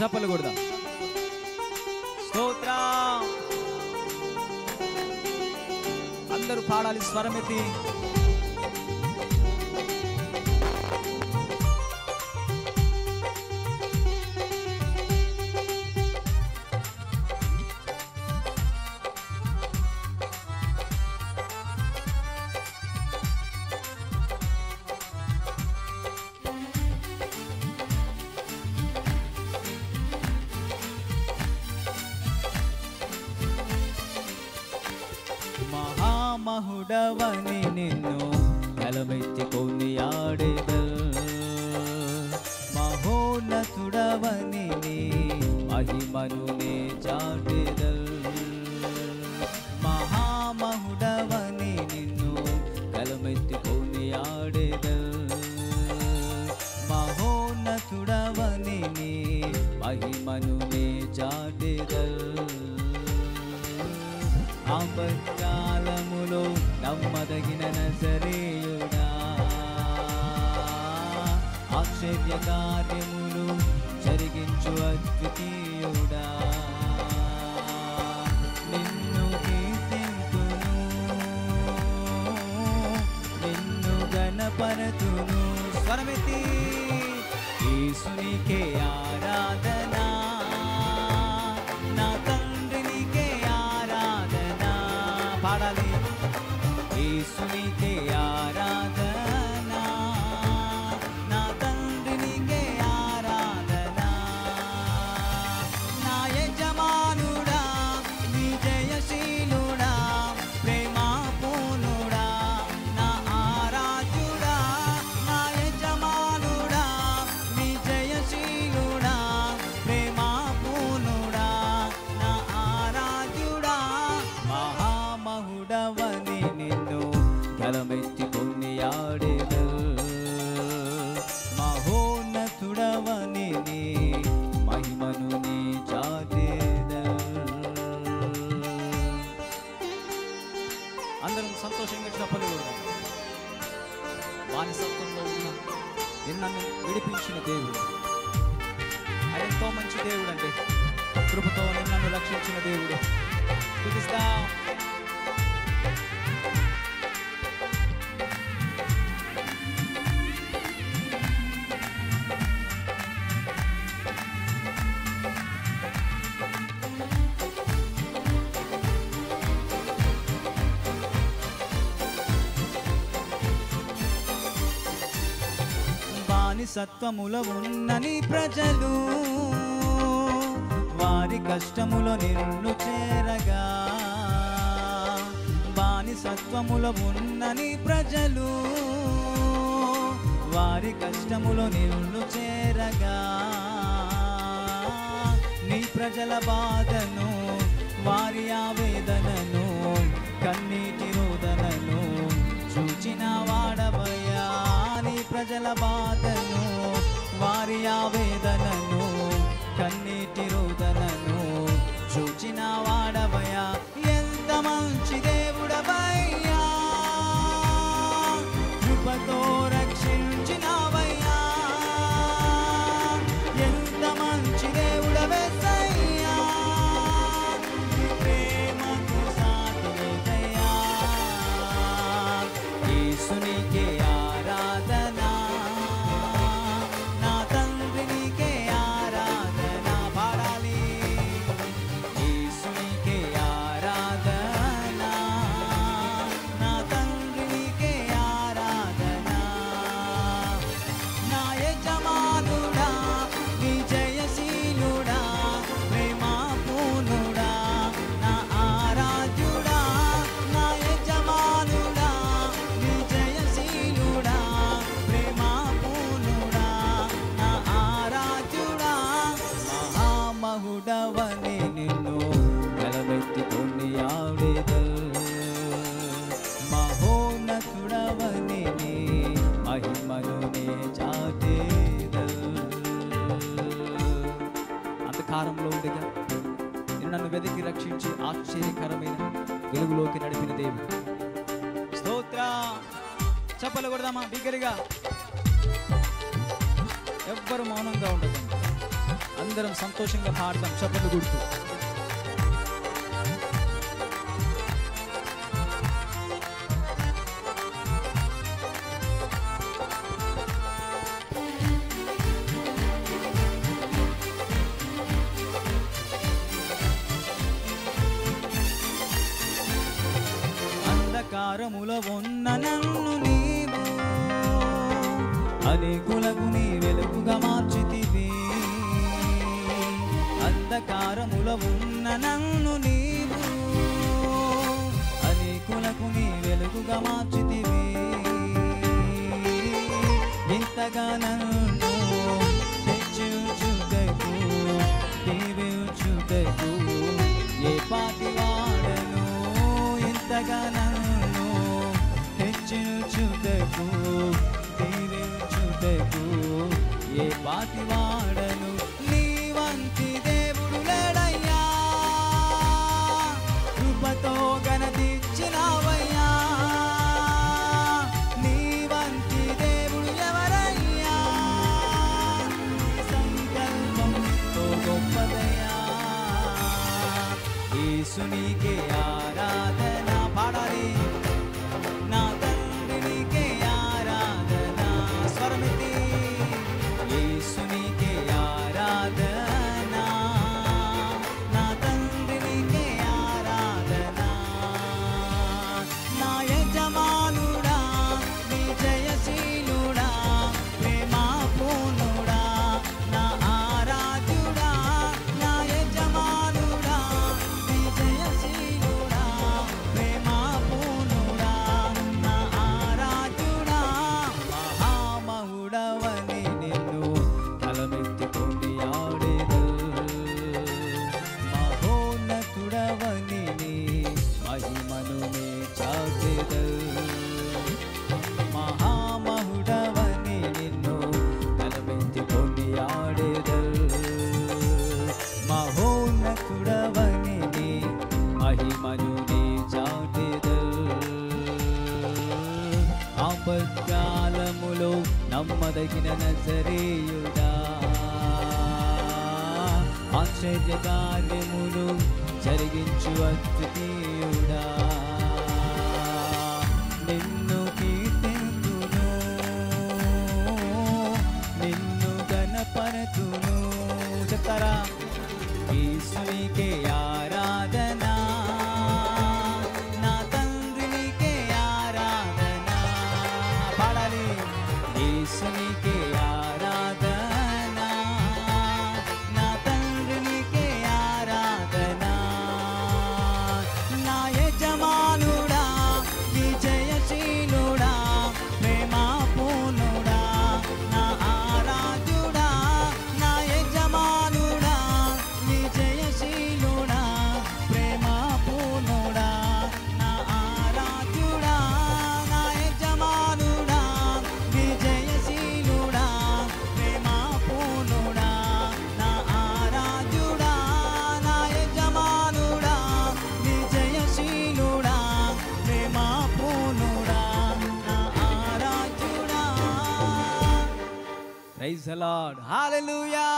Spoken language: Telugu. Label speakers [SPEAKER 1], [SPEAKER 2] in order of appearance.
[SPEAKER 1] చప్పలు కొడదాం. స్తోత్రం. అందరూ పాడాలి స్వరమెత్తి. మహామహుడవని నిన్ను గలమెత్తి కొనియాడెదల్, మహోన్నతుడవని నీ మహిమను నే చాటెదల్. మహామహుడవని నిన్ను గలమెత్తి కొనియాడెదల్, మహోన్నతుడవని నీ మహిమను నే చాటెదల్. ఆపత్కాలములో నమ్మదగిన నజరేయుడా, ఆశ్చర్య కార్యములు జరిగించు అద్వితీయుడా, నిన్ను కీర్తింతును, నిన్ను గణపరతును. స్వరమెత్తి. యేసునికే ఆరాధన, నా తండ్రినికే ఆరాధన. పాడాలి. యేసునికే ఆరాధన, నా తండ్రినికే ఆరాధన. నా యజమానుడా, విజయశీలుడా, ప్రేమపూర్ణుడా, నా ఆరాధ్యుడా. నా యజమానుడా, విజయశీలుడా, ప్రేమపూర్ణుడా, నా ఆరాధ్యుడా. మహామహుడవని నిన్ను గలమెత్తి కొనియాడెదల్, మహోన్నతుడవని నీ మహిమను నీ చాటెదల్. అందరం సంతోషంగా చప్పలు కొడదాం. బానిసత్వంలో ఉన్న నిన్ను విడిపించిన దేవుడు, ఆయన ఎంతో మంచి దేవుడు అండి. కృపతో నిన్ను రక్షించిన దేవుడు. స్తుతిస్తాం. బానిసత్వములో ఉన్న నీ ప్రజలు వారి కష్టములో నిన్ను చేరగా, బానిసత్వములో ఉన్న నీ ప్రజలు వారి కష్టములో నిన్ను చేరగా, నీ ప్రజల బాధను వారి ఆవేదనను కన్నీటి రోదనను చూచిన వాడవయ్యా. నీ ప్రజల బాధను వారి ఆవేదనను కన్నీటి రోదనను చూచిన వాడవయ్యా. ఎంత మంచి దేవుడవయ్యా, కృపతో రక్షించినవయ్యా. ఎంత మంచి దేవుడవేసయ్యా, ప్రేమకు సాటి లేదయ్యా. యేసునికే ఆరాధన, నా తండ్రినికే ఆరాధన. పాడాలి. యేసునికే ఆరాధన, నా తండ్రినికే ఆరాధన. నా యజమానుడా, విజయశీలుడా, ప్రేమపూర్ణుడా, నా ఆరాధ్యుడా. నా యజమానుడా, విజయశీలుడా, ప్రేమపూర్ణుడా, నా ఆరాధ్యుడా. మహామహుడవని నిన్ను గలమెత్తి కొనియాడెదల్, మహోన్నతుడవని నీ మహిమను నే చాటెదల్. అంధకారంలో ఉండగా నన్ను వెతికి రక్షించి ఆశ్చర్యకరమైన వెలుగులోకి నడిపిన దేవుడు. స్తోత్రం. చప్పలు కొడదామా బిగ్గరగా. ఎవ్వరు మౌనంగా ఉండదు. అందరం సంతోషంగా పాడతాం చప్పట్లు కొడుతూ. అంధకారములో ఉన్న నన్ను నీవు అనేకులకు నీ వెలుగుగా మార్చితివి. అంధకారములో ఉన్న నన్ను నీవు అనేకులకు నీ వెలుగుగా మార్చితివి. ఇంతగా నన్ను హెచ్చించుటకు దీవించుటకు ఏ పాటి వాడను. ఇంతగా నన్ను హెచ్చించుటకు దీవించుటకు ఏ పాటి వాడను. నీ వంటి దేవుడు లేడయ్యా, కృపతో గణతిచ్చినావయ్యా. నీ వంటి దేవుడు ఎవరయ్యా, సంకల్పం ఎంతో గొప్పదయ్యా. యేసునికే ఆరాధన పాడాలి, నా తండ్రి నీకే ఆరాధన. స్వరమితి యేసునికే ఆరాధన, నా తండ్రి నీకే ఆరాధన. నా యజమానుడా నీ జయశీలుడా ప్రేమా పూర్ణుడా నా ఆరాధ్యుడా. నా యజమానుడా నీ జయశీలుడా ప్రేమా పూర్ణుడా నా ఆరాధ్యుడా. మహామహుడవని నిన్ను తలమెత్తుకొని ఆడెదను. మహోన్నతుడవని నీ మహిమను నే చాటెదను. మహామహుడవని నిన్ను తలమెత్తుకొని ఆడెదను. మహోన్నతుడవని నీ మహిమను నే చాటెదను. ఆపత్కాలములో నమ్మదగిన నజరేయుడా, ఆశ్చర్య కార్యములు జరిగించు అద్వితీయుడా. నిన్ను కీర్తింతును, నిన్ను గణపరతును. చెప్తారా? యేసునికే ఆరాధన, నా తండ్రి నీకే ఆరాధన. పాడాలి. యేసునికే ఆరాధన, నా తండ్రి నీకే ఆరాధన. నా యజమానుడా నీ జయశీలుడా ప్రేమా పూర్ణుడా నా ఆరాధ్యుడా. నా యజమానుడా నీ జయశీలుడా ప్రేమా పూర్ణుడా నా ఆరాధ్యుడా. నా యజమానుడా నీ జయశీలుడా ప్రేమా పూర్ణుడా నా ఆరాధ్యుడా. నా యజమానుడా నీ జయశీలుడా ప్రేమా పూర్ణుడా నా ఆరాధ్యుడా. Praise the Lord. హల్లెలూయా.